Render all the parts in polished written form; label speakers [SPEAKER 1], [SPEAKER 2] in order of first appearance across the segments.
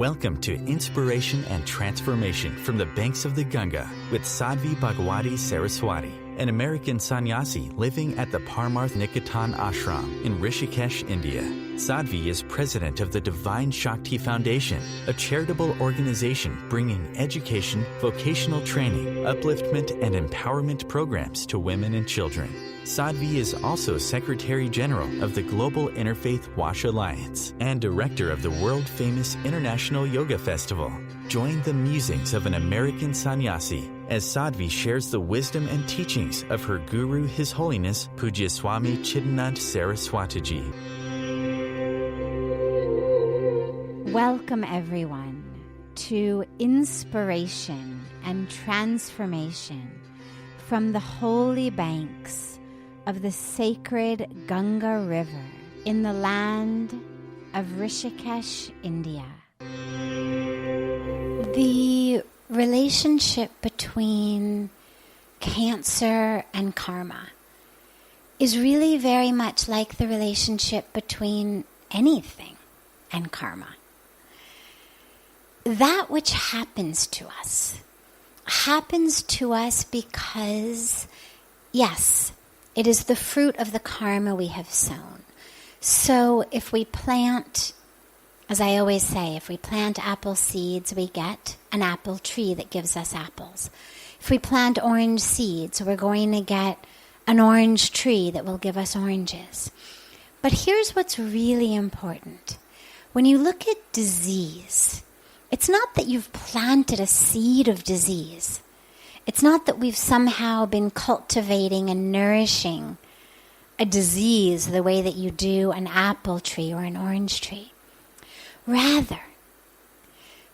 [SPEAKER 1] Welcome to Inspiration and Transformation from the Banks of the Ganga with Sadhvi Bhagawati Saraswati, an American sannyasi living at the Parmarth Niketan ashram in Rishikesh, India. Sadhvi is president of the Divine Shakti Foundation, a charitable organization bringing education, vocational training, upliftment, and empowerment programs to women and children. Sadhvi is also Secretary General of the Global Interfaith Wash Alliance and Director of the world-famous International Yoga Festival. Join the musings of an American sannyasi as Sadhvi shares the wisdom and teachings of her guru, His Holiness Pujya Swami Chidanand Saraswatiji.
[SPEAKER 2] Welcome, everyone, to Inspiration and Transformation from the holy banks of the sacred Ganga River in the land of Rishikesh, India. The relationship between cancer and karma is really very much like the relationship between anything and karma. That which happens to us because, yes, it is the fruit of the karma we have sown. So if we plant, as I always say, if we plant apple seeds, we get an apple tree that gives us apples. If we plant orange seeds, we're going to get an orange tree that will give us oranges. But here's what's really important. When you look at disease, it's not that you've planted a seed of disease. It's not that we've somehow been cultivating and nourishing a disease the way that you do an apple tree or an orange tree. Rather,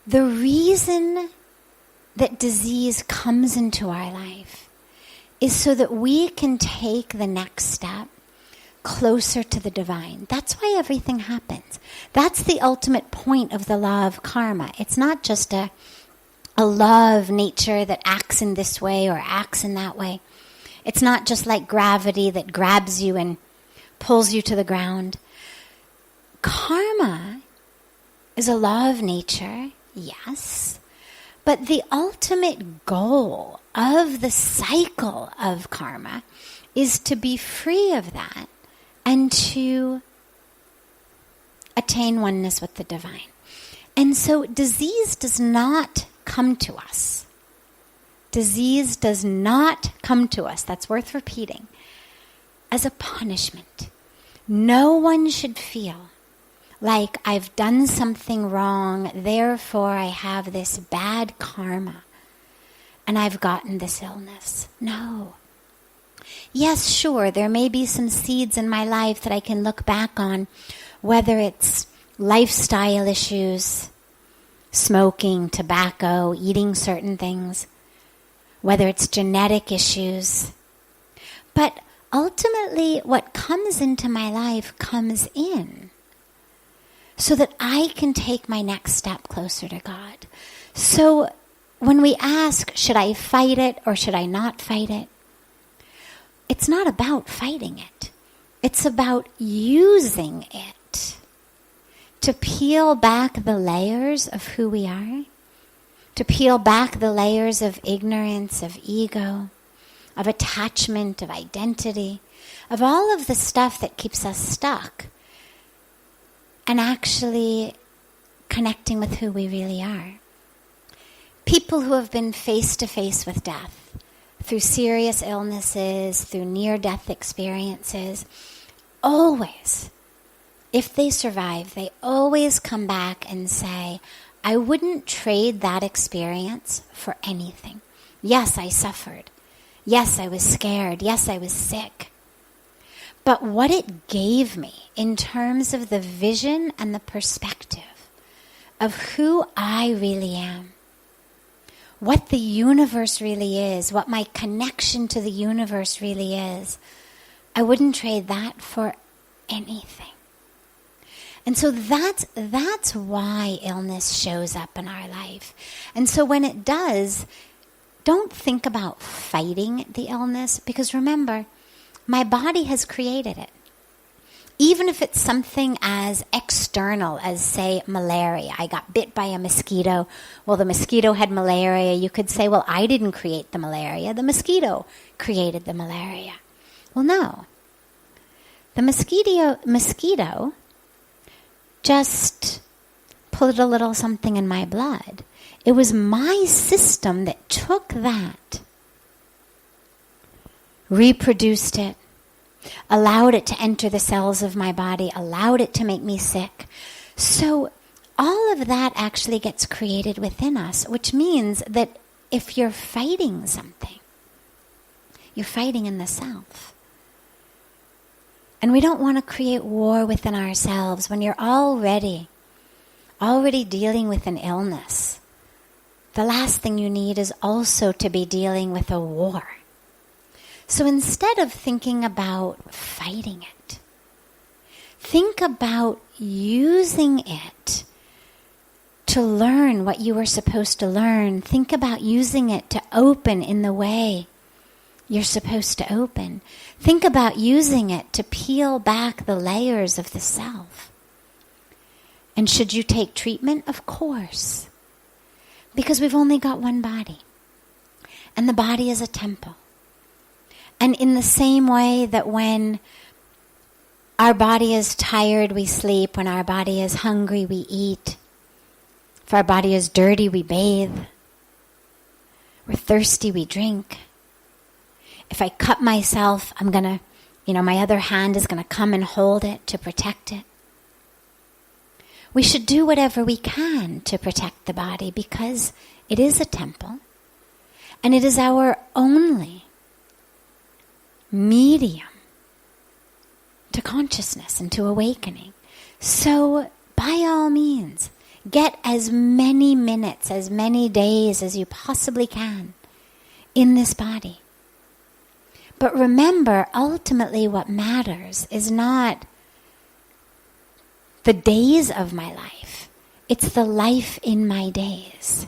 [SPEAKER 2] the reason that disease comes into our life is so that we can take the next step closer to the divine. That's why everything happens. That's the ultimate point of the law of karma. It's not just a law of nature that acts in this way or acts in that way. It's not just like gravity that grabs you and pulls you to the ground. Karma is a law of nature, yes, but the ultimate goal of the cycle of karma is to be free of that and to attain oneness with the divine. And so disease does not come to us. Disease does not come to us, that's worth repeating, as a punishment. No one should feel like I've done something wrong, therefore I have this bad karma and I've gotten this illness. No. Yes, sure, there may be some seeds in my life that I can look back on, whether it's lifestyle issues, smoking, tobacco, eating certain things, whether it's genetic issues. But ultimately, what comes into my life comes in so that I can take my next step closer to God. So when we ask, should I fight it or should I not fight it? It's not about fighting it. It's about using it to peel back the layers of who we are, to peel back the layers of ignorance, of ego, of attachment, of identity, of all of the stuff that keeps us stuck, and actually connecting with who we really are. People who have been face to face with death, through serious illnesses, through near-death experiences, always, if they survive, they always come back and say, I wouldn't trade that experience for anything. Yes, I suffered. Yes, I was scared. Yes, I was sick. But what it gave me in terms of the vision and the perspective of who I really am, what the universe really is, what my connection to the universe really is, I wouldn't trade that for anything. And so that's why illness shows up in our life. And so when it does, don't think about fighting the illness, because remember, my body has created it. Even if it's something as external as, say, malaria. I got bit by a mosquito. Well, the mosquito had malaria. You could say, well, I didn't create the malaria. The mosquito created the malaria. Well, no. The mosquito just put a little something in my blood. It was my system that took that, reproduced it, allowed it to enter the cells of my body, allowed it to make me sick. So all of that actually gets created within us, which means that if you're fighting something, you're fighting in the self. And we don't want to create war within ourselves when you're already dealing with an illness. The last thing you need is also to be dealing with a war. So instead of thinking about fighting it, think about using it to learn what you were supposed to learn. Think about using it to open in the way you're supposed to open. Think about using it to peel back the layers of the self. And should you take treatment? Of course. Because we've only got one body. And the body is a temple. And in the same way that when our body is tired, we sleep. When our body is hungry, we eat. If our body is dirty, we bathe. We're thirsty, we drink. If I cut myself, I'm going to, my other hand is going to come and hold it to protect it. We should do whatever we can to protect the body because it is a temple. And it is our only medium to consciousness and to awakening. So, by all means, get as many minutes, as many days as you possibly can in this body. But remember, ultimately what matters is not the days of my life. It's the life in my days.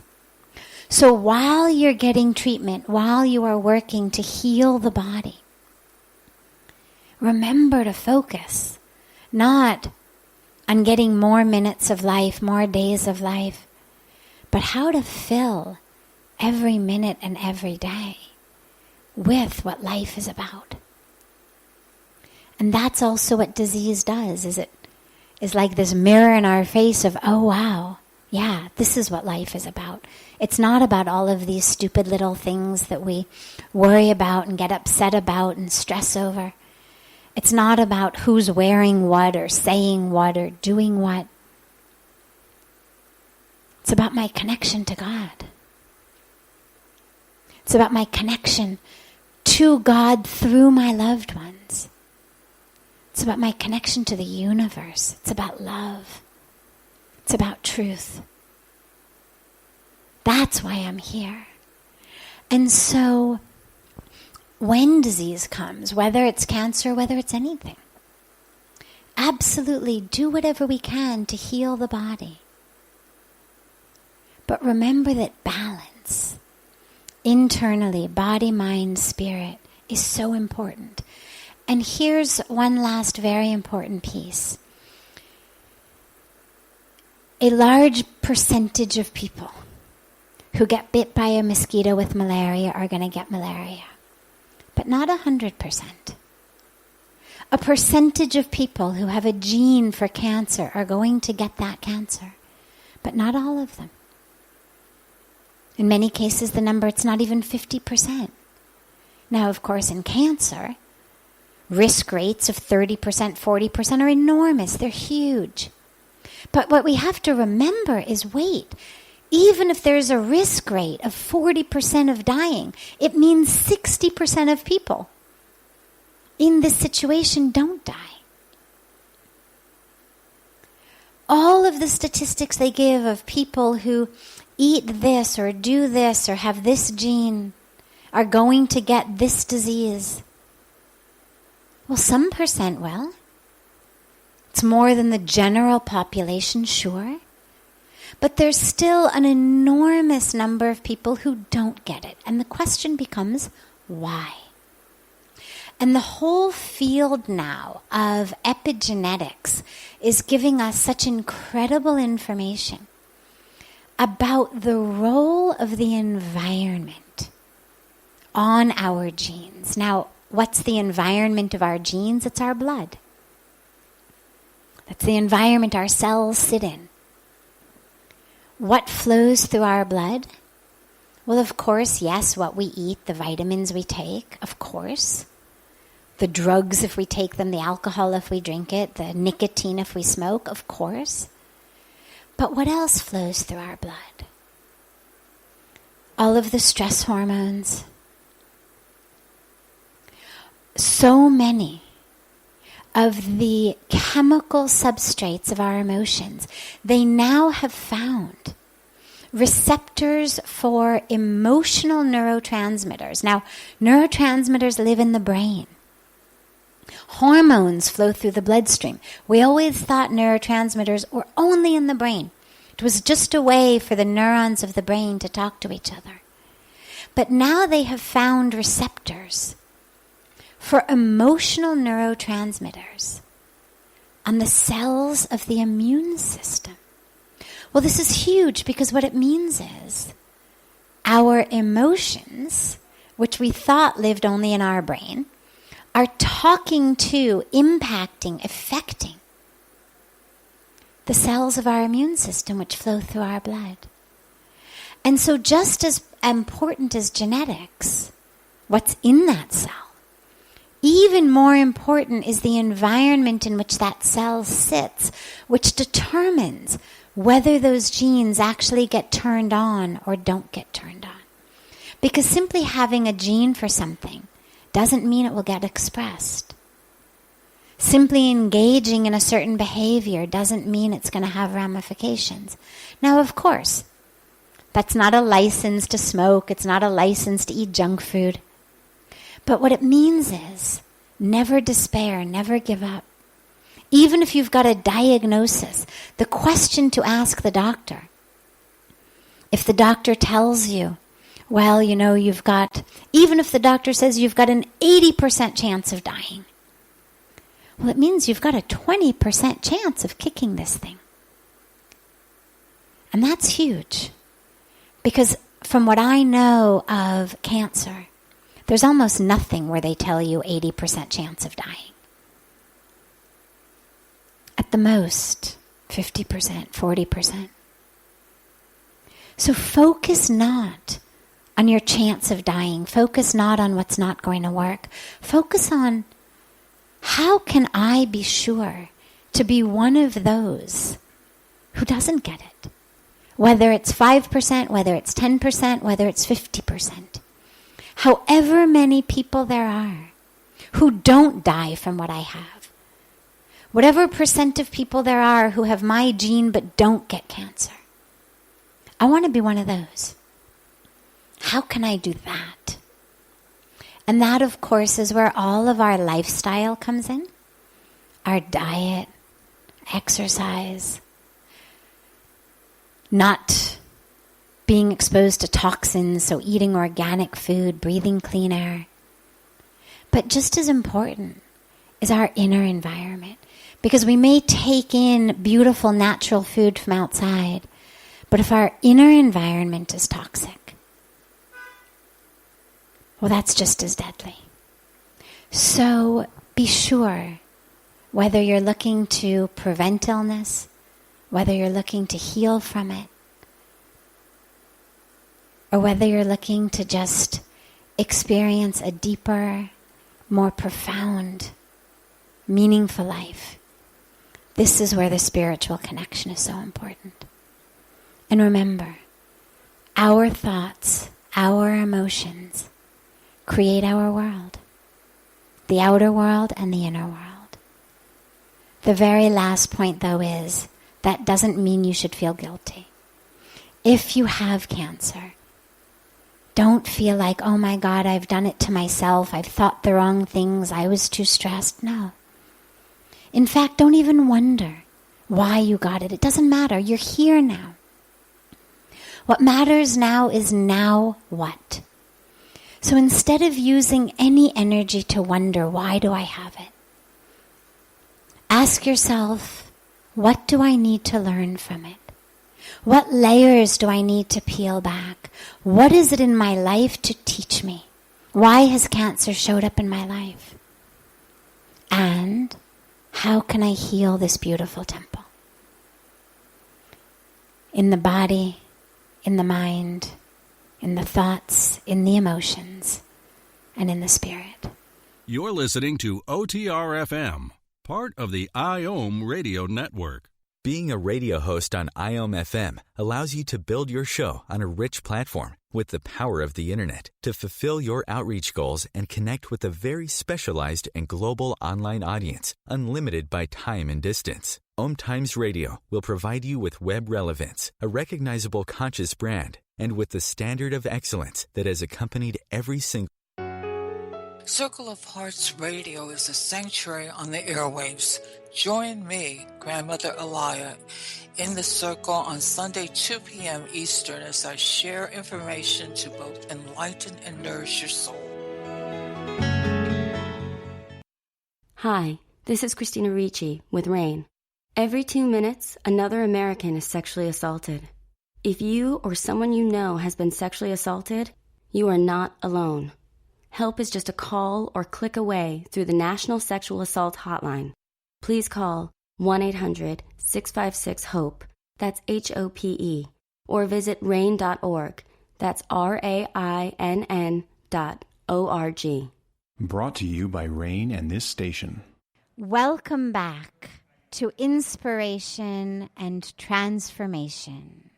[SPEAKER 2] So while you're getting treatment, while you are working to heal the body, remember to focus not on getting more minutes of life, more days of life, but how to fill every minute and every day with what life is about. And that's also what disease does, is like this mirror in our face of, oh wow, yeah, this is what life is about. It's not about all of these stupid little things that we worry about and get upset about and stress over. It's not about who's wearing what or saying what or doing what. It's about my connection to God. It's about my connection to God through my loved ones. It's about my connection to the universe. It's about love. It's about truth. That's why I'm here. And so, when disease comes, whether it's cancer, whether it's anything, absolutely do whatever we can to heal the body. But remember that balance, internally, body, mind, spirit, is so important. And here's one last very important piece. A large percentage of people who get bit by a mosquito with malaria are going to get malaria. But not 100%. A percentage of people who have a gene for cancer are going to get that cancer. But not all of them. In many cases, the number, it's not even 50%. Now, of course, in cancer, risk rates of 30%, 40% are enormous. They're huge. But what we have to remember is, wait, even if there's a risk rate of 40% of dying, it means 60% of people in this situation don't die. All of the statistics they give of people who eat this or do this or have this gene are going to get this disease. Well, some percent will. It's more than the general population, sure. But there's still an enormous number of people who don't get it. And the question becomes, why? And the whole field now of epigenetics is giving us such incredible information about the role of the environment on our genes. Now, what's the environment of our genes? It's our blood. That's the environment our cells sit in. What flows through our blood? Well, of course, yes, what we eat, the vitamins we take, of course. The drugs if we take them, the alcohol if we drink it, the nicotine if we smoke, of course. But what else flows through our blood? All of the stress hormones. So many of the chemical substrates of our emotions, they now have found receptors for emotional neurotransmitters. Now, neurotransmitters live in the brain. Hormones flow through the bloodstream. We always thought neurotransmitters were only in the brain. It was just a way for the neurons of the brain to talk to each other. But now they have found receptors for emotional neurotransmitters on the cells of the immune system. Well, this is huge because what it means is our emotions, which we thought lived only in our brain, are talking to, impacting, affecting the cells of our immune system which flow through our blood. And so just as important as genetics, what's in that cell, even more important is the environment in which that cell sits, which determines whether those genes actually get turned on or don't get turned on. Because simply having a gene for something doesn't mean it will get expressed. Simply engaging in a certain behavior doesn't mean it's going to have ramifications. Now, of course, that's not a license to smoke. It's not a license to eat junk food. But what it means is never despair, never give up. Even if you've got a diagnosis, the question to ask the doctor, if the doctor tells you, well, you know, you've got, even if the doctor says you've got an 80% chance of dying, well, it means you've got a 20% chance of kicking this thing. And that's huge. Because from what I know of cancer, there's almost nothing where they tell you 80% chance of dying. At the most, 50%, 40%. So focus not on your chance of dying. Focus not on what's not going to work. Focus on how can I be sure to be one of those who doesn't get it? Whether it's 5%, whether it's 10%, whether it's 50%. However many people there are who don't die from what I have. Whatever percent of people there are who have my gene but don't get cancer. I want to be one of those. How can I do that? And that, of course, is where all of our lifestyle comes in. Our diet, exercise, not being exposed to toxins, so eating organic food, breathing clean air. But just as important is our inner environment. Because we may take in beautiful natural food from outside, but if our inner environment is toxic, well, that's just as deadly. So be sure, whether you're looking to prevent illness, whether you're looking to heal from it, or whether you're looking to just experience a deeper, more profound, meaningful life, this is where the spiritual connection is so important. And remember, our thoughts, our emotions, create our world. The outer world and the inner world. The very last point, though, is that doesn't mean you should feel guilty. If you have cancer, don't feel like, oh my God, I've done it to myself. I've thought the wrong things. I was too stressed. No. In fact, don't even wonder why you got it. It doesn't matter. You're here now. What matters now is now what? So instead of using any energy to wonder, why do I have it? Ask yourself, what do I need to learn from it? What layers do I need to peel back? What is it in my life to teach me? Why has cancer showed up in my life? And how can I heal this beautiful temple? In the body, in the mind, in the thoughts, in the emotions, and in the spirit.
[SPEAKER 3] You're listening to OTR-FM, part of the IOM radio network.
[SPEAKER 1] Being a radio host on IOM FM allows you to build your show on a rich platform with the power of the internet to fulfill your outreach goals and connect with a very specialized and global online audience, unlimited by time and distance. OMTimes Radio will provide you with web relevance, a recognizable conscious brand, and with the standard of excellence that has accompanied every single
[SPEAKER 4] Circle of Hearts Radio is a sanctuary on the airwaves. Join me, Grandmother Elia, in the circle on Sunday 2 p.m. Eastern as I share information to both enlighten and nourish your soul.
[SPEAKER 5] Hi, this is Christina Ricci with RAIN. Every 2 minutes, another American is sexually assaulted. If you or someone you know has been sexually assaulted, you are not alone. Help is just a call or click away through the National Sexual Assault Hotline. Please call 1-800-656-HOPE, that's HOPE, or visit RAIN.org, that's RAINN.org.
[SPEAKER 6] Brought to you by RAIN and this station.
[SPEAKER 2] Welcome back to Inspiration and Transformation.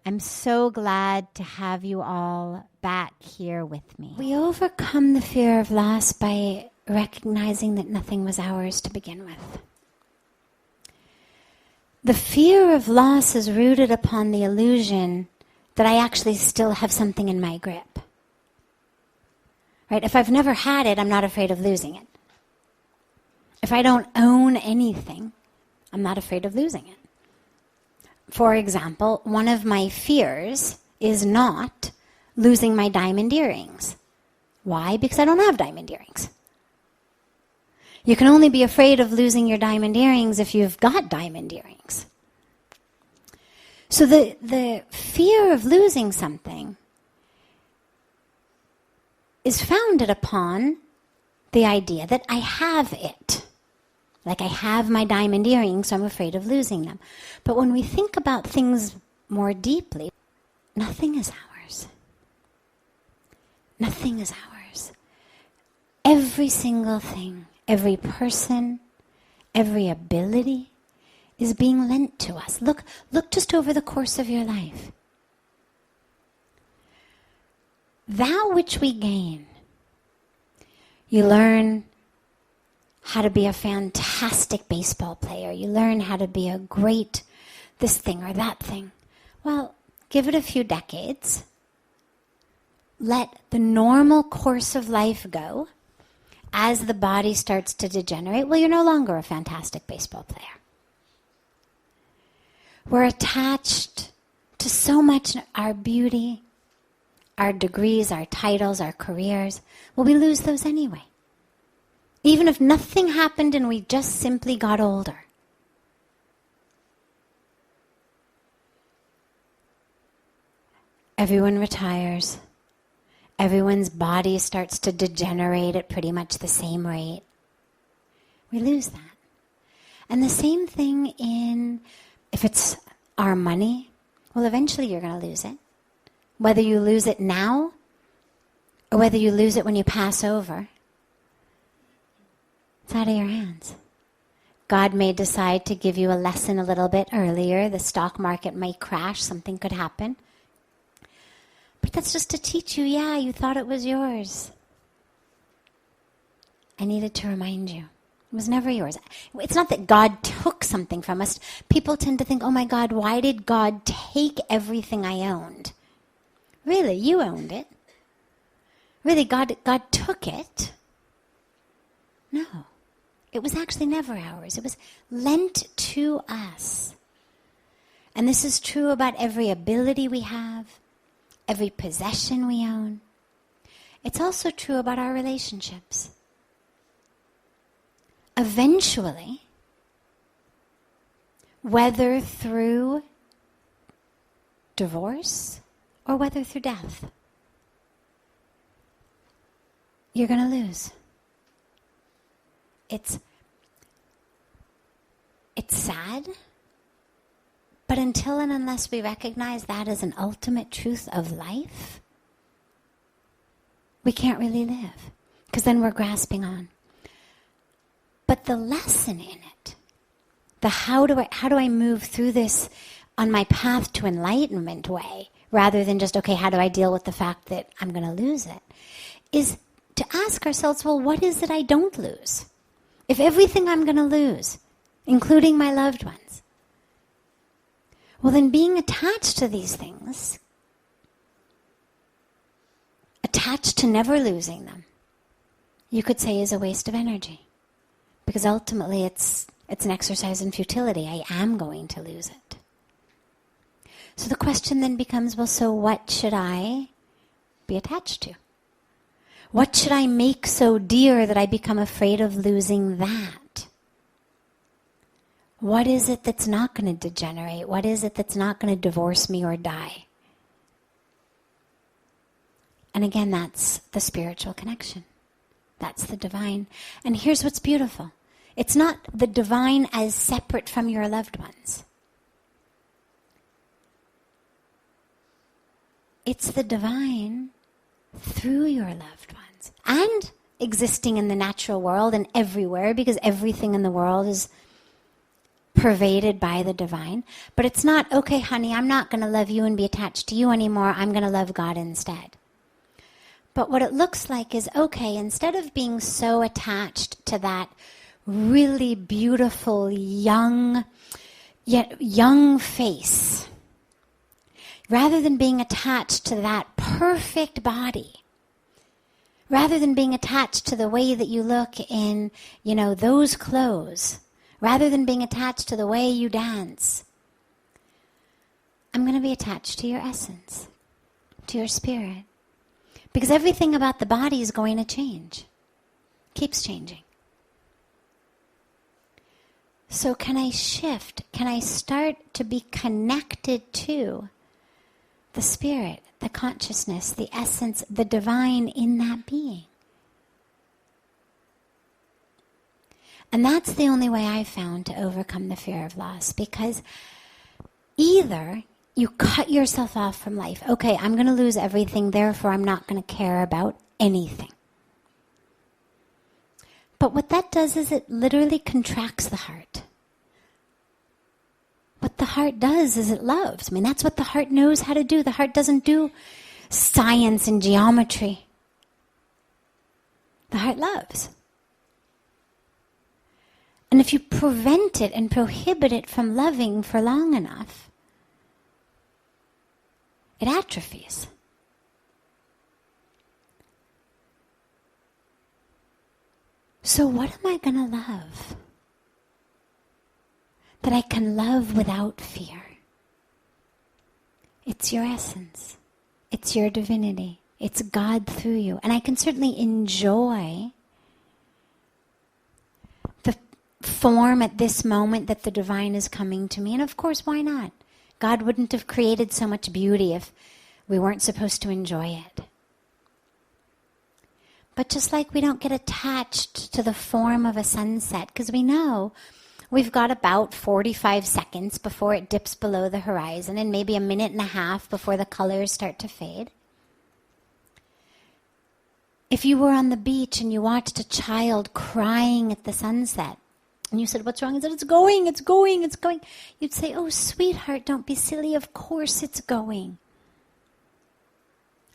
[SPEAKER 2] I'm so glad to have you all back here with me. We overcome the fear of loss by recognizing that nothing was ours to begin with. The fear of loss is rooted upon the illusion that I actually still have something in my grip. Right? If I've never had it, I'm not afraid of losing it. If I don't own anything, I'm not afraid of losing it. For example, one of my fears is not losing my diamond earrings. Why? Because I don't have diamond earrings. You can only be afraid of losing your diamond earrings if you've got diamond earrings. So the fear of losing something is founded upon the idea that I have it. Like I have my diamond earrings, so I'm afraid of losing them. But when we think about things more deeply, nothing is ours. Nothing is ours. Every single thing, every person, every ability is being lent to us. Look just over the course of your life. That which we gain, you learn how to be a fantastic baseball player. You learn how to be a great this thing or that thing. Well, give it a few decades. Let the normal course of life go. As the body starts to degenerate, well, you're no longer a fantastic baseball player. We're attached to so much our beauty, our degrees, our titles, our careers. Well, we lose those anyway. Even if nothing happened and we just simply got older. Everyone retires. Everyone's body starts to degenerate at pretty much the same rate. We lose that. And the same thing if it's our money, well, eventually you're going to lose it. Whether you lose it now or whether you lose it when you pass over. It's out of your hands. God may decide to give you a lesson a little bit earlier. The stock market might crash. Something could happen. But that's just to teach you, yeah, you thought it was yours. I needed to remind you. It was never yours. It's not that God took something from us. People tend to think, oh my God, why did God take everything I owned? Really, you owned it. Really, God took it. No. It was actually never ours. It was lent to us. And this is true about every ability we have, every possession we own. It's also true about our relationships. Eventually, whether through divorce or whether through death, you're going to lose. It's sad, but until and unless we recognize that as an ultimate truth of life, we can't really live, because then we're grasping on. But the lesson in it, the how do I move through this on my path to enlightenment way, rather than just, okay, how do I deal with the fact that I'm going to lose it, is to ask ourselves, well, what is it I don't lose? If everything I'm going to lose, including my loved ones, well, then being attached to these things, attached to never losing them, you could say is a waste of energy. Because ultimately it's an exercise in futility. I am going to lose it. So the question then becomes, well, so what should I be attached to? What should I make so dear that I become afraid of losing that? What is it that's not going to degenerate? What is it that's not going to divorce me or die? And again, that's the spiritual connection. That's the divine. And here's what's beautiful. It's not the divine as separate from your loved ones. It's the divine through your loved ones. And existing in the natural world and everywhere, because everything in the world is pervaded by the divine. But it's not, okay, honey, I'm not going to love you and be attached to you anymore. I'm going to love God instead. But what it looks like is, okay, instead of being so attached to that really beautiful young face, rather than being attached to that perfect body, rather than being attached to the way that you look in, those clothes, rather than being attached to the way you dance, I'm going to be attached to your essence, to your spirit. Because everything about the body is going to change. Keeps changing. So can I shift? Can I start to be connected to the spirit, the consciousness, the essence, the divine in that being? And that's the only way I've found to overcome the fear of loss. Because either you cut yourself off from life. Okay, I'm going to lose everything, therefore I'm not going to care about anything. But what that does is it literally contracts the heart. What the heart does is it loves. That's what the heart knows how to do. The heart doesn't do science and geometry. The heart loves. And if you prevent it and prohibit it from loving for long enough, it atrophies. So what am I going to love? That I can love without fear. It's your essence. It's your divinity. It's God through you. And I can certainly enjoy the form at this moment that the divine is coming to me. And of course, why not? God wouldn't have created so much beauty if we weren't supposed to enjoy it. But just like we don't get attached to the form of a sunset, because we know we've got about 45 seconds before it dips below the horizon, and maybe a minute and a half before the colors start to fade. If you were on the beach and you watched a child crying at the sunset, and you said, what's wrong? He said, it's going, it's going, it's going. You'd say, oh, sweetheart, don't be silly. Of course it's going.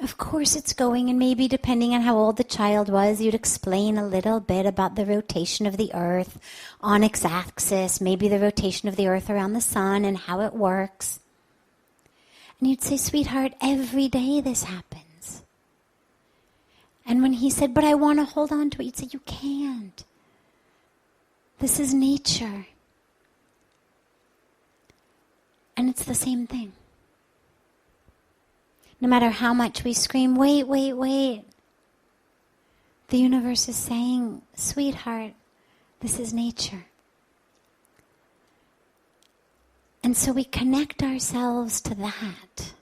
[SPEAKER 2] Of course it's going. And maybe depending on how old the child was, you'd explain a little bit about the rotation of the earth on its axis, maybe the rotation of the earth around the sun and how it works. And you'd say, sweetheart, every day this happens. And when he said, but I want to hold on to it, you'd say, you can't. This is nature. And it's the same thing. No matter how much we scream, wait, wait, wait. The universe is saying, sweetheart, this is nature. And so we connect ourselves to that,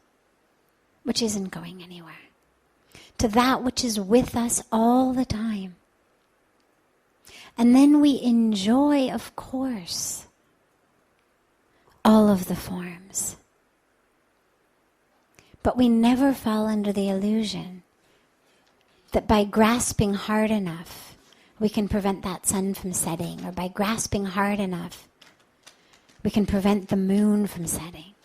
[SPEAKER 2] which isn't going anywhere, to that which is with us all the time. And then we enjoy, of course, all of the forms. But we never fall under the illusion that by grasping hard enough, we can prevent that sun from setting, or by grasping hard enough, we can prevent the moon from setting,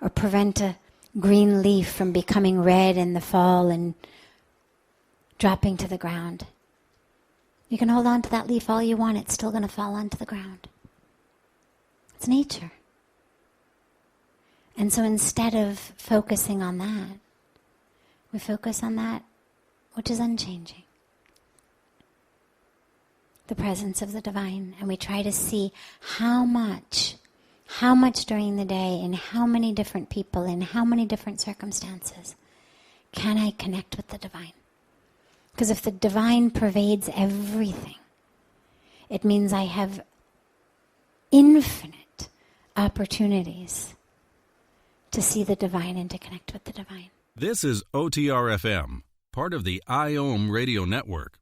[SPEAKER 2] or prevent a green leaf from becoming red in the fall and dropping to the ground. You can hold on to that leaf all you want, it's still going to fall onto the ground. It's nature. And so instead of focusing on that, we focus on that which is unchanging. The presence of the divine. And we try to see how much during the day, in how many different people, in how many different circumstances, can I connect with the divine? Because if the divine pervades everything, it means I have infinite opportunities to see the divine and to connect with the divine.
[SPEAKER 3] This is OTR-FM, part of the IOM radio network.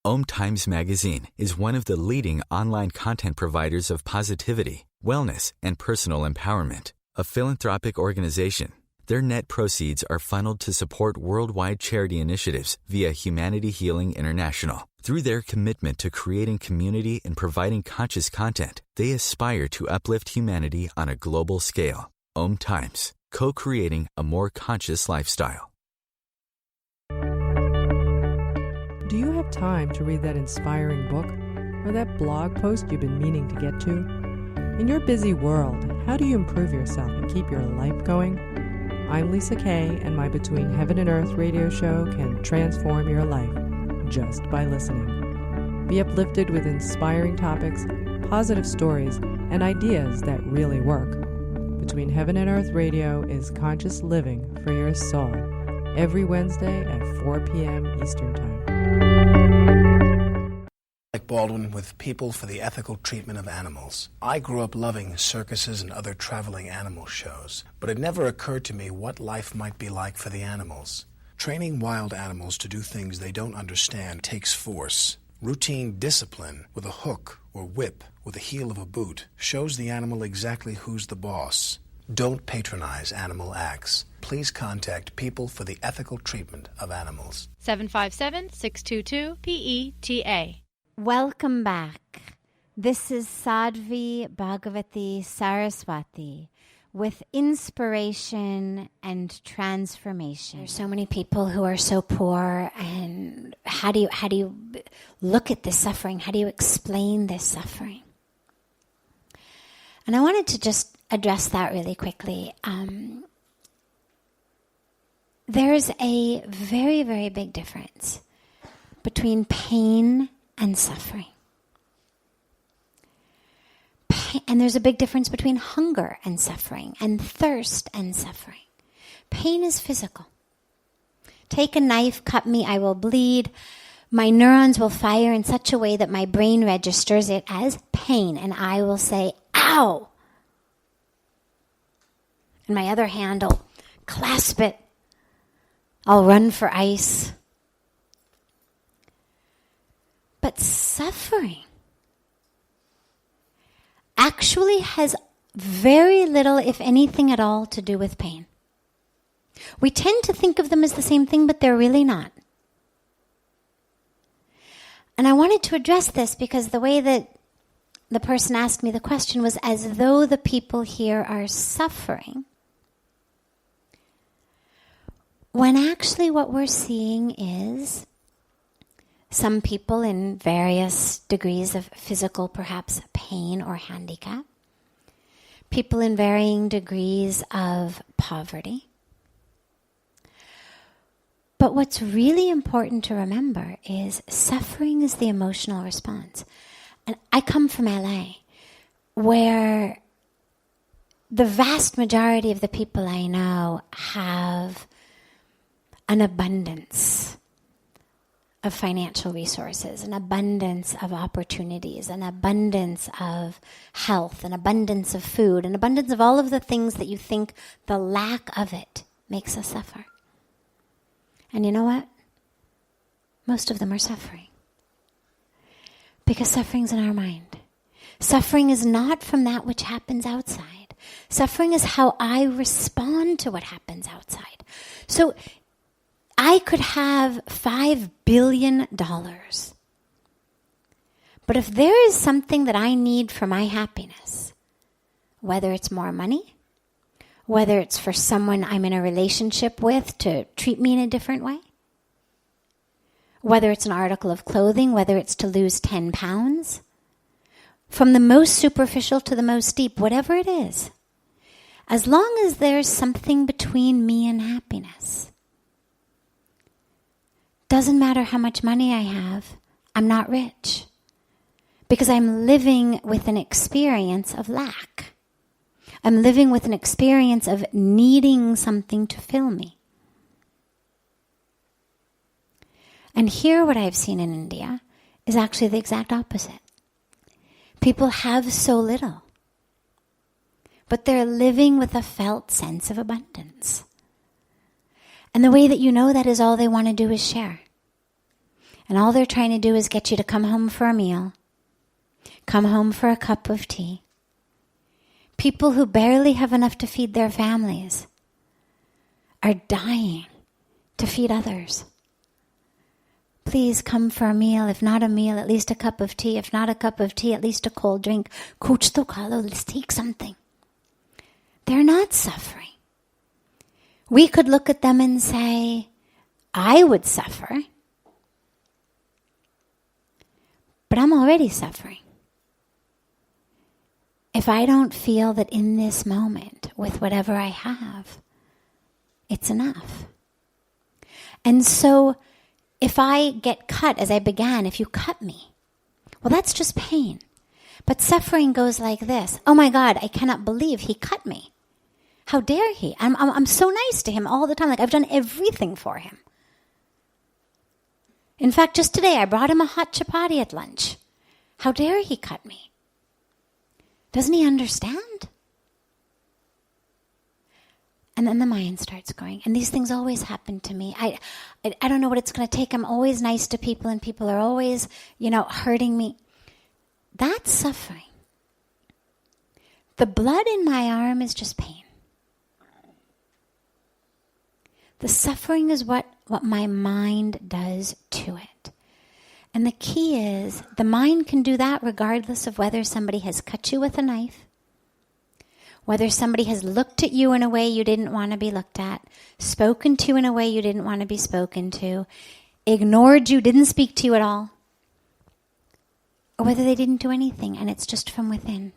[SPEAKER 1] OMTimes Magazine is one of the leading online content providers of positivity, wellness, and personal empowerment. A philanthropic organization, their net proceeds are funneled to support worldwide charity initiatives via Humanity Healing International. Through their commitment to creating community and providing conscious content, they aspire to uplift humanity on a global scale. OMTimes, co-creating a more conscious lifestyle.
[SPEAKER 7] Do you have time to read that inspiring book or that blog post you've been meaning to get to? In your busy world, how do you improve yourself and keep your life going? I'm Lisa Kay, and my Between Heaven and Earth radio show can transform your life just by listening. Be uplifted with inspiring topics, positive stories, and ideas that really work. Between Heaven and Earth Radio is conscious living for your soul, every Wednesday at 4 p.m. Eastern Time.
[SPEAKER 8] Like Baldwin with People for the Ethical Treatment of Animals. I grew up loving circuses and other traveling animal shows, but it never occurred to me what life might be like for the animals. Training wild animals to do things they don't understand takes force. Routine discipline with a hook or whip with the heel of a boot shows the animal exactly who's the boss. Don't patronize animal acts. Please contact People for the Ethical Treatment of Animals.
[SPEAKER 9] 757-622-PETA.
[SPEAKER 2] Welcome back. This is Sadhvi Bhagawati Saraswati with inspiration and transformation. There's so many people who are so poor, and how do you look at this suffering? How do you explain this suffering? And I wanted to just address that really quickly. There's a very, very big difference between pain and suffering. And there's a big difference between hunger and suffering, and thirst and suffering. Pain is physical. Take a knife, cut me, I will bleed. My neurons will fire in such a way that my brain registers it as pain, and I will say, ow! And my other hand will clasp it. I'll run for ice. But suffering actually has very little, if anything at all, to do with pain. We tend to think of them as the same thing, but they're really not. And I wanted to address this because the way that the person asked me the question was as though the people here are suffering, when actually what we're seeing is some people in various degrees of physical, perhaps, pain or handicap. People in varying degrees of poverty. But what's really important to remember is suffering is the emotional response. And I come from LA, where the vast majority of the people I know have an abundance of financial resources, an abundance of opportunities, an abundance of health, an abundance of food, an abundance of all of the things that you think the lack of it makes us suffer. And you know what? Most of them are suffering. Because suffering's in our mind. Suffering is not from that which happens outside. Suffering is how I respond to what happens outside. So I could have $5 billion. But if there is something that I need for my happiness, whether it's more money, whether it's for someone I'm in a relationship with to treat me in a different way, whether it's an article of clothing, whether it's to lose 10 pounds, from the most superficial to the most deep, whatever it is, as long as there's something between me and happiness, doesn't matter how much money I have, I'm not rich. Because I'm living with an experience of lack. I'm living with an experience of needing something to fill me. And here what I've seen in India is actually the exact opposite. People have so little, but they're living with a felt sense of abundance. And the way that you know that is all they want to do is share. And all they're trying to do is get you to come home for a meal, come home for a cup of tea. People who barely have enough to feed their families are dying to feed others. Please come for a meal. If not a meal, at least a cup of tea. If not a cup of tea, at least a cold drink. Kuch to khalo, let's take something. They're not suffering. We could look at them and say, I would suffer, but I'm already suffering. If I don't feel that in this moment, with whatever I have, it's enough. And so, if I get cut, as I began, if you cut me, well, that's just pain. But suffering goes like this. Oh my God, I cannot believe he cut me. How dare he? I'm so nice to him all the time. Like I've done everything for him. In fact, just today I brought him a hot chapati at lunch. How dare he cut me? Doesn't he understand? And then the mind starts going. And these things always happen to me. I don't know what it's going to take. I'm always nice to people and people are always, hurting me. That's suffering. The blood in my arm is just pain. The suffering is what my mind does to it. And the key is, the mind can do that regardless of whether somebody has cut you with a knife, whether somebody has looked at you in a way you didn't want to be looked at, spoken to you in a way you didn't want to be spoken to, ignored you, didn't speak to you at all, or whether they didn't do anything and it's just from within.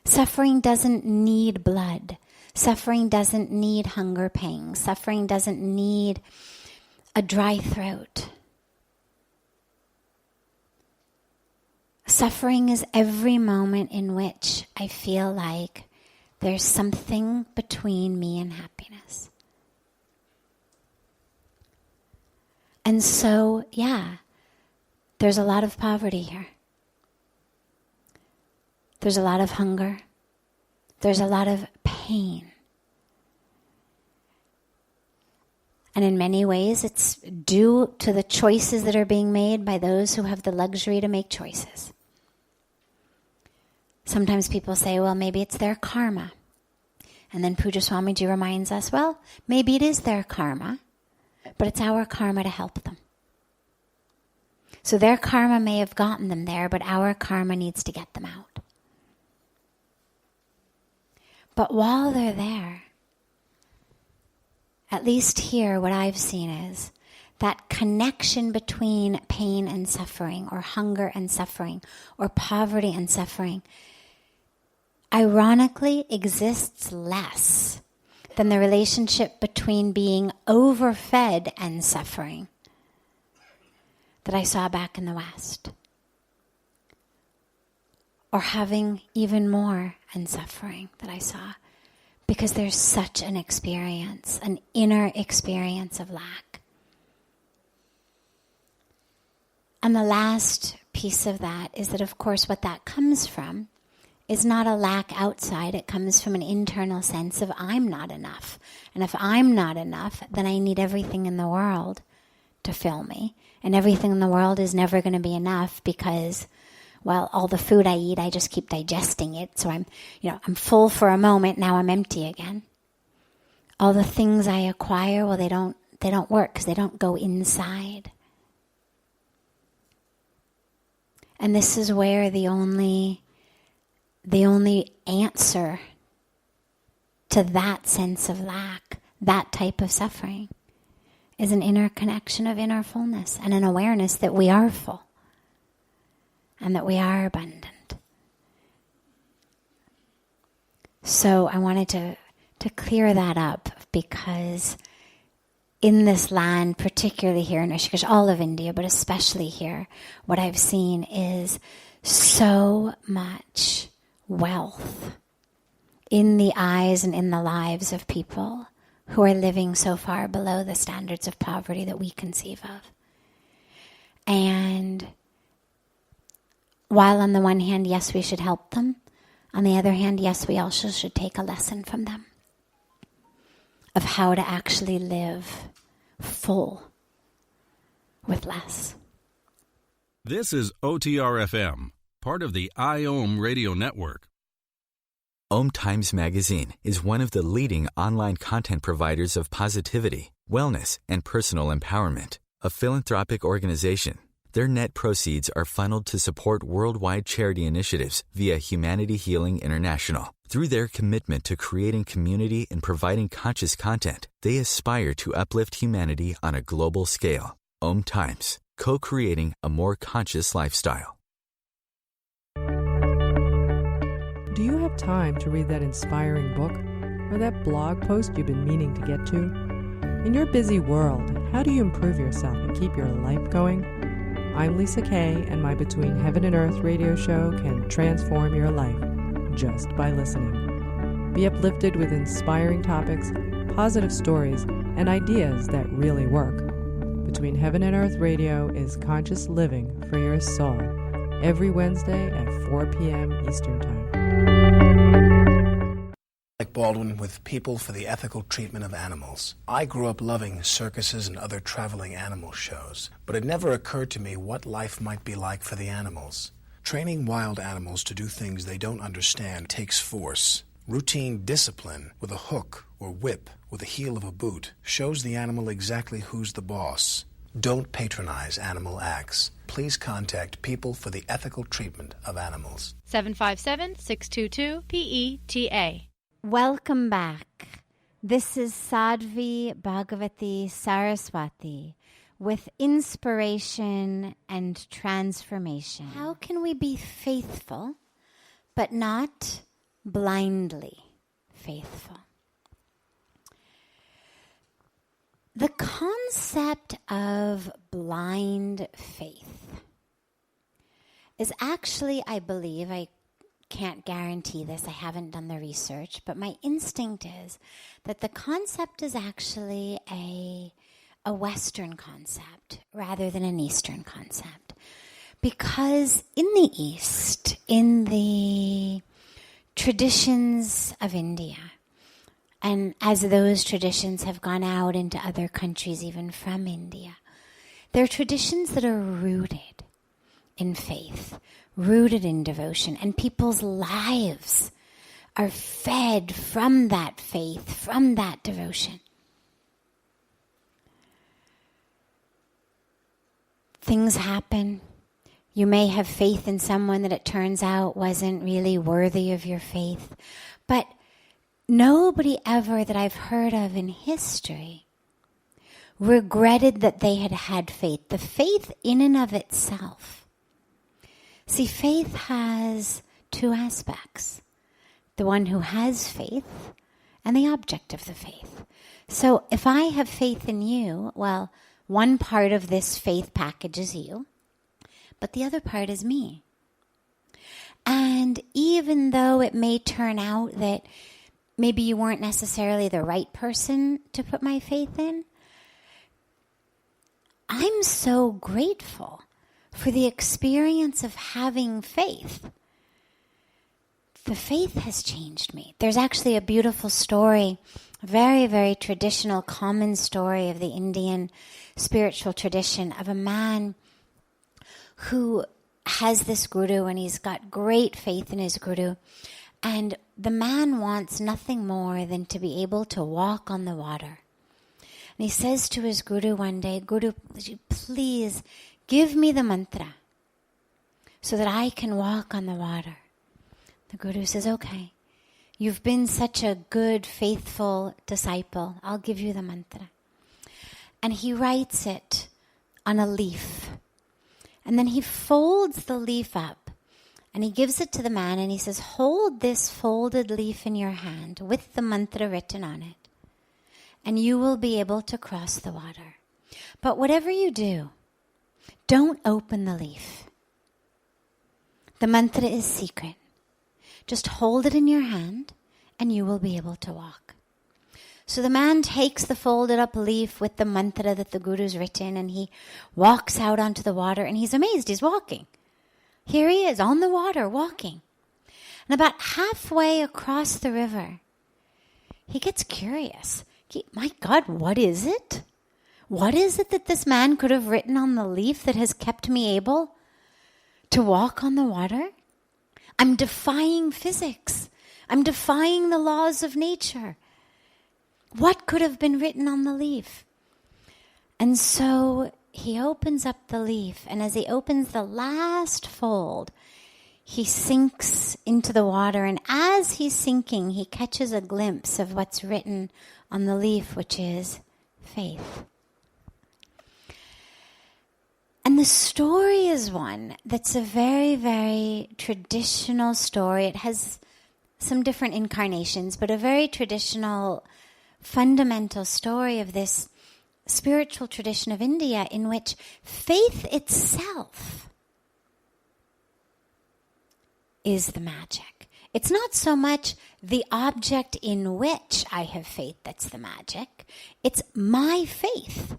[SPEAKER 2] Suffering doesn't need blood. Suffering doesn't need hunger pangs. Suffering doesn't need a dry throat. Suffering is every moment in which I feel like there's something between me and happiness. And so, there's a lot of poverty here. There's a lot of hunger. There's a lot of pain. And in many ways, it's due to the choices that are being made by those who have the luxury to make choices. Sometimes people say, well, maybe it's their karma. And then Pujya Swamiji reminds us, well, maybe it is their karma, but it's our karma to help them. So their karma may have gotten them there, but our karma needs to get them out. But while they're there, at least here, what I've seen is that connection between pain and suffering, or hunger and suffering, or poverty and suffering, ironically exists less than the relationship between being overfed and suffering that I saw back in the West. Or having even more and suffering that I saw because there's such an experience, an inner experience of lack. And the last piece of that is that, of course, what that comes from is not a lack outside. It comes from an internal sense of I'm not enough. And if I'm not enough, then I need everything in the world to fill me. And everything in the world is never going to be enough because, well, all the food I eat, I just keep digesting it. So I'm full for a moment, now I'm empty again. All the things I acquire, well, they don't work because they don't go inside. And this is where the only answer to that sense of lack, that type of suffering, is an inner connection of inner fullness and an awareness that we are full and that we are abundant. So I wanted to clear that up, because in this land, particularly here in Rishikesh, all of India, but especially here, what I've seen is so much wealth in the eyes and in the lives of people who are living so far below the standards of poverty that we conceive of. And while on the one hand, yes, we should help them, on the other hand, yes, we also should take a lesson from them of how to actually live full with less.
[SPEAKER 3] This is OTR-FM, part of the IOM radio network.
[SPEAKER 1] OMTimes magazine is one of the leading online content providers of positivity, wellness, and personal empowerment. A philanthropic organization, their net proceeds are funneled to support worldwide charity initiatives via Humanity Healing International. Through their commitment to creating community and providing conscious content, they aspire to uplift humanity on a global scale. OMTimes, co-creating a more conscious lifestyle.
[SPEAKER 7] Do you have time to read that inspiring book or that blog post you've been meaning to get to? In your busy world, how do you improve yourself and keep your life going? I'm Lisa Kay, and my Between Heaven and Earth radio show can transform your life just by listening. Be uplifted with inspiring topics, positive stories, and ideas that really work. Between Heaven and Earth Radio is conscious living for your soul, every Wednesday at 4 p.m. Eastern Time.
[SPEAKER 8] Like Baldwin with People for the Ethical Treatment of Animals. I grew up loving circuses and other traveling animal shows, but it never occurred to me what life might be like for the animals. Training wild animals to do things they don't understand takes force. Routine discipline with a hook or whip with the heel of a boot shows the animal exactly who's the boss. Don't patronize animal acts. Please contact People for the Ethical Treatment of Animals.
[SPEAKER 9] 757-622-PETA.
[SPEAKER 2] Welcome back. This is Sadhvi Bhagawati Saraswati with inspiration and transformation. How can we be faithful, but not blindly faithful? The concept of blind faith is actually, I believe, I can't guarantee this, I haven't done the research, but my instinct is that the concept is actually a Western concept rather than an Eastern concept. Because in the East, in the traditions of India, and as those traditions have gone out into other countries, even from India, they're traditions that are rooted in faith, rooted in devotion, and people's lives are fed from that faith, from that devotion. Things happen. You may have faith in someone that it turns out wasn't really worthy of your faith, but nobody ever that I've heard of in history regretted that they had had faith. The faith in and of itself. See, faith has two aspects. The one who has faith and the object of the faith. So if I have faith in you, well, one part of this faith package is you, but the other part is me. And even though it may turn out that maybe you weren't necessarily the right person to put my faith in. I'm so grateful for the experience of having faith. The faith has changed me. There's actually a beautiful story, a very, very traditional, common story of the Indian spiritual tradition of a man who has this guru, and he's got great faith in his guru. And the man wants nothing more than to be able to walk on the water. And he says to his guru one day, "Guru, please give me the mantra so that I can walk on the water." The guru says, "Okay, you've been such a good, faithful disciple. I'll give you the mantra." And he writes it on a leaf. And then he folds the leaf up and he gives it to the man and he says, "Hold this folded leaf in your hand with the mantra written on it, and you will be able to cross the water. But whatever you do, don't open the leaf. The mantra is secret. Just hold it in your hand and you will be able to walk." So the man takes the folded up leaf with the mantra that the guru's written and he walks out onto the water and he's amazed. He's walking. Here he is on the water walking. And about halfway across the river, he gets curious. My God, what is it? What is it that this man could have written on the leaf that has kept me able to walk on the water? I'm defying physics. I'm defying the laws of nature. What could have been written on the leaf? And so he opens up the leaf, and as he opens the last fold, he sinks into the water, and as he's sinking, he catches a glimpse of what's written on the leaf, which is faith. And the story is one that's a very, very traditional story. It has some different incarnations, but a very traditional, fundamental story of this spiritual tradition of India in which faith itself is the magic. It's not so much the object in which I have faith that's the magic. It's my faith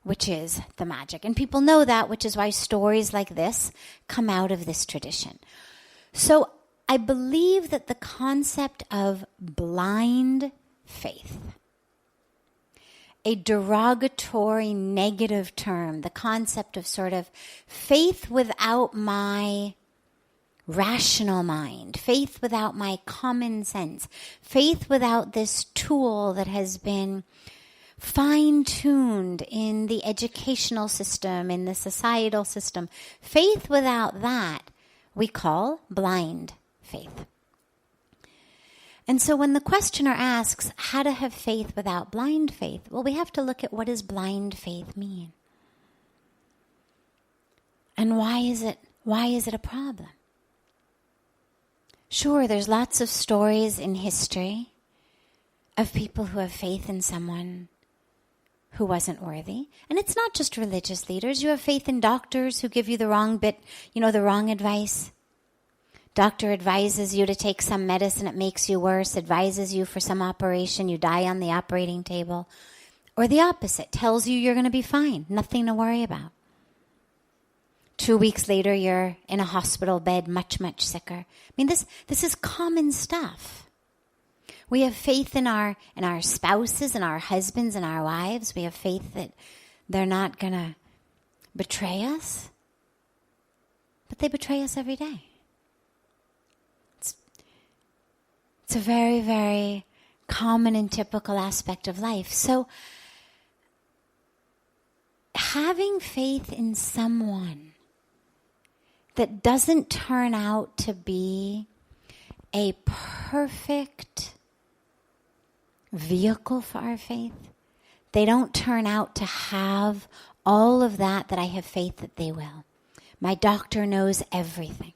[SPEAKER 2] which is the magic. And people know that, which is why stories like this come out of this tradition. So I believe that the concept of blind faith, a derogatory, negative term, the concept of sort of faith without my rational mind, faith without my common sense, faith without this tool that has been fine-tuned in the educational system, in the societal system. Faith without that we call blind faith. And so when the questioner asks how to have faith without blind faith, well, we have to look at what does blind faith mean? And why is it a problem? Sure, there's lots of stories in history of people who have faith in someone who wasn't worthy. And it's not just religious leaders. You have faith in doctors who give you the wrong the wrong advice. Doctor advises you to take some medicine, it makes you worse, advises you for some operation, you die on the operating table. Or the opposite, tells you you're going to be fine, nothing to worry about. 2 weeks later, you're in a hospital bed, much, much sicker. I mean, this is common stuff. We have faith in our spouses and our husbands and our wives. We have faith that they're not going to betray us. But they betray us every day. It's a very, very common and typical aspect of life. So having faith in someone that doesn't turn out to be a perfect vehicle for our faith, they don't turn out to have all of that I have faith that they will. My doctor knows everything.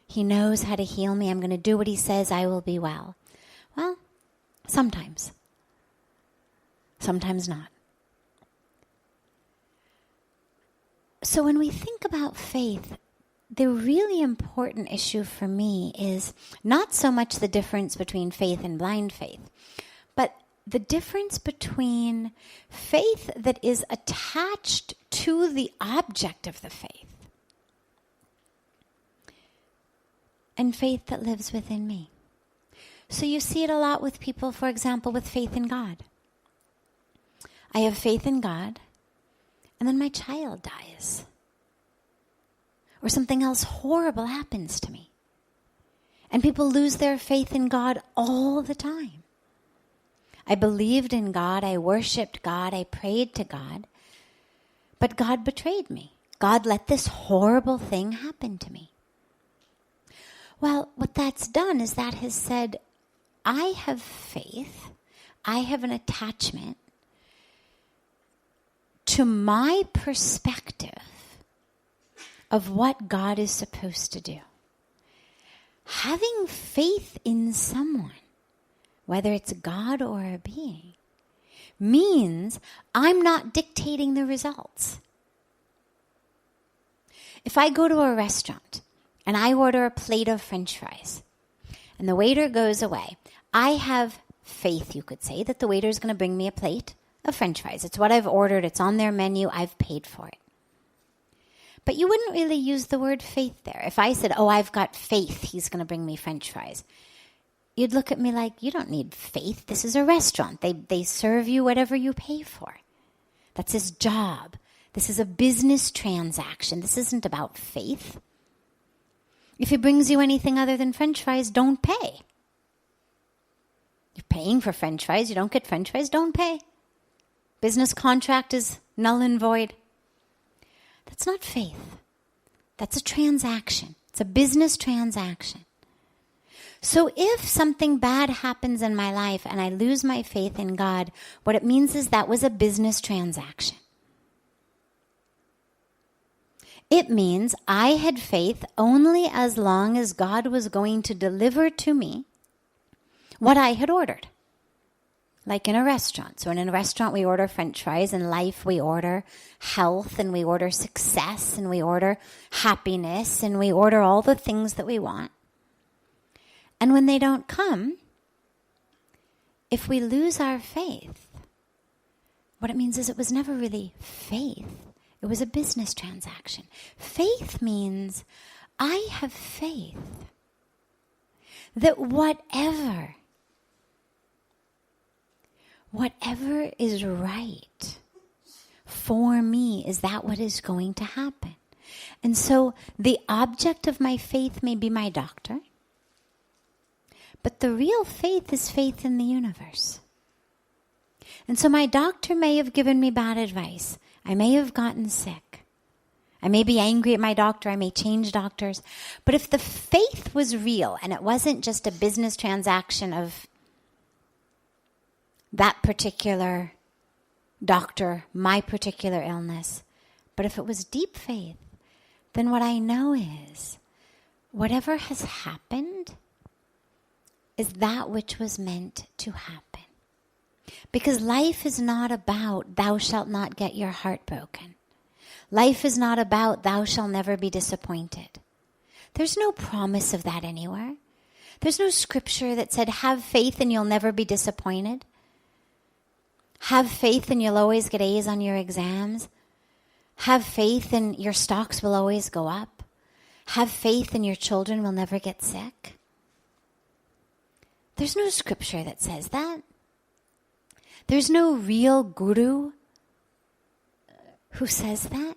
[SPEAKER 2] He knows how to heal me. I'm going to do what he says. I will be well. Well, sometimes. Sometimes not. So when we think about faith, the really important issue for me is not so much the difference between faith and blind faith, but the difference between faith that is attached to the object of the faith and faith that lives within me. So you see it a lot with people, for example, with faith in God. I have faith in God, and then my child dies. Or something else horrible happens to me. And people lose their faith in God all the time. I believed in God, I worshipped God, I prayed to God, but God betrayed me. God let this horrible thing happen to me. Well, what that's done is that has said, I have faith, I have an attachment to my perspective of what God is supposed to do. Having faith in someone, whether it's God or a being, means I'm not dictating the results. If I go to a restaurant and I order a plate of French fries and the waiter goes away, I have faith, you could say, that the waiter is going to bring me a plate of French fries. It's what I've ordered. It's on their menu. I've paid for it. But you wouldn't really use the word faith there. If I said, oh, I've got faith, he's going to bring me French fries, you'd look at me like, you don't need faith. This is a restaurant. They serve you whatever you pay for. That's his job. This is a business transaction. This isn't about faith. If he brings you anything other than French fries, don't pay. You're paying for French fries. You don't get French fries, don't pay. Business contract is null and void. That's not faith. That's a transaction. It's a business transaction. So if something bad happens in my life and I lose my faith in God, what it means is that was a business transaction. It means I had faith only as long as God was going to deliver to me what I had ordered. Like in a restaurant. So in a restaurant we order French fries. In life we order health and we order success and we order happiness and we order all the things that we want. And when they don't come, if we lose our faith, what it means is it was never really faith. It was a business transaction. Faith means I have faith that whatever is right for me is that what is going to happen. And so the object of my faith may be my doctor, but the real faith is faith in the universe. And so my doctor may have given me bad advice. I may have gotten sick. I may be angry at my doctor. I may change doctors. But if the faith was real and it wasn't just a business transaction of that particular doctor, my particular illness, but if it was deep faith, then what I know is whatever has happened is that which was meant to happen. Because life is not about thou shalt not get your heart broken. Life is not about thou shalt never be disappointed. There's no promise of that anywhere. There's no scripture that said have faith and you'll never be disappointed. Have faith and you'll always get A's on your exams. Have faith and your stocks will always go up. Have faith and your children will never get sick. There's no scripture that says that. There's no real guru who says that.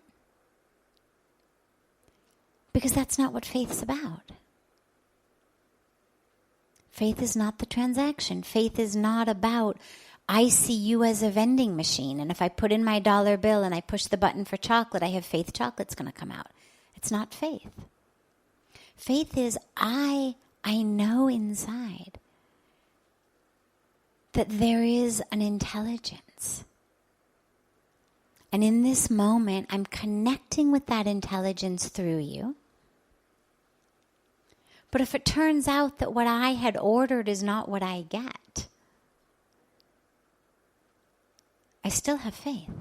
[SPEAKER 2] Because that's not what faith's about. Faith is not the transaction. Faith is not about I see you as a vending machine, and if I put in my dollar bill and I push the button for chocolate, I have faith chocolate's going to come out. It's not faith. Faith is I know inside that there is an intelligence. And in this moment, I'm connecting with that intelligence through you. But if it turns out that what I had ordered is not what I get, I still have faith.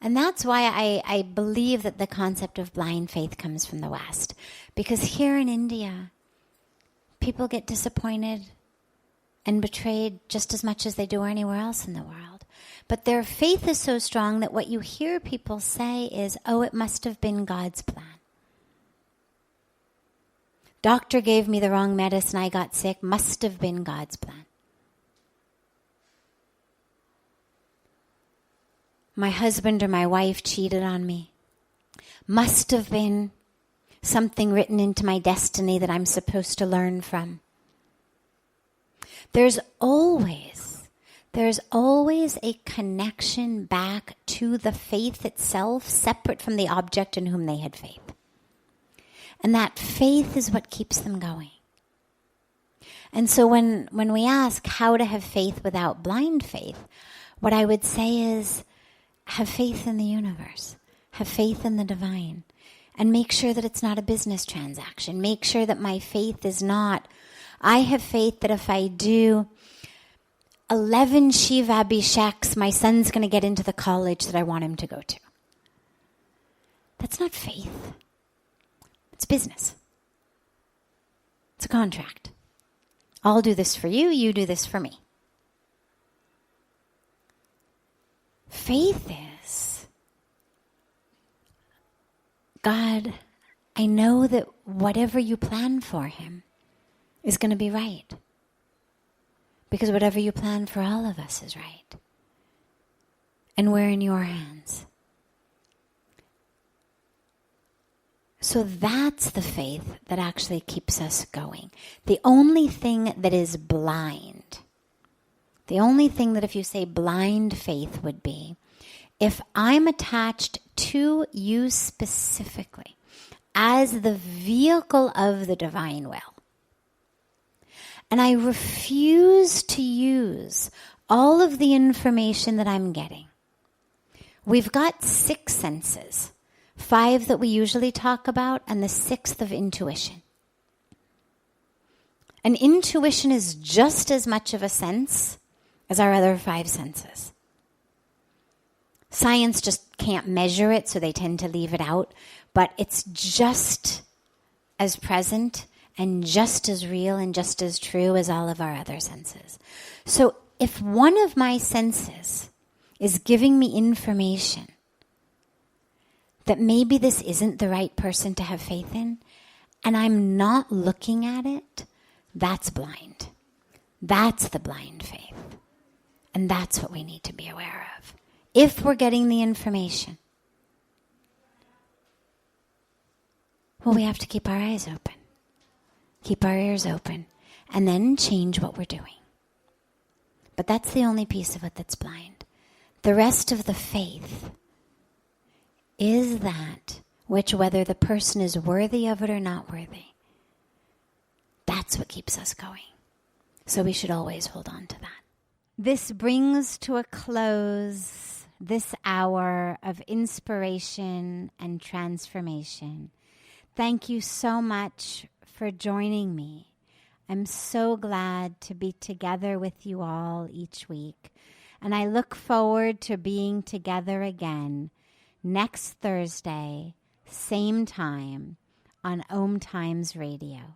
[SPEAKER 2] And that's why I believe that the concept of blind faith comes from the West. Because here in India, people get disappointed and betrayed just as much as they do anywhere else in the world. But their faith is so strong that what you hear people say is, oh, it must have been God's plan. Doctor gave me the wrong medicine, I got sick, must have been God's plan. My husband or my wife cheated on me. Must have been something written into my destiny that I'm supposed to learn from. There's always a connection back to the faith itself, separate from the object in whom they had faith. And that faith is what keeps them going. And so when we ask how to have faith without blind faith, what I would say is, have faith in the universe. Have faith in the divine. And make sure that it's not a business transaction. Make sure that my faith is not, I have faith that if I do 11 Shiva Abhisheks, my son's going to get into the college that I want him to go to. That's not faith. It's business. It's a contract. I'll do this for you, you do this for me. Faith is, God, I know that whatever you plan for him is going to be right. Because whatever you plan for all of us is right. And we're in your hands. So that's the faith that actually keeps us going. The only thing that is blind, the only thing that if you say blind faith would be, if I'm attached to you specifically as the vehicle of the divine will, and I refuse to use all of the information that I'm getting. We've got 6 senses. 5 that we usually talk about, and the 6th of intuition. And intuition is just as much of a sense as our other 5 senses. Science just can't measure it, so they tend to leave it out, but it's just as present and just as real and just as true as all of our other senses. So if one of my senses is giving me information that maybe this isn't the right person to have faith in, and I'm not looking at it, that's blind. That's the blind faith. And that's what we need to be aware of. If we're getting the information, well, we have to keep our eyes open, keep our ears open, and then change what we're doing. But that's the only piece of it that's blind. The rest of the faith is that which, whether the person is worthy of it or not worthy, that's what keeps us going. So we should always hold on to that. This brings to a close this hour of inspiration and transformation. Thank you so much for joining me. I'm so glad to be together with you all each week. And I look forward to being together again next Thursday, same time, on OMTimes Radio.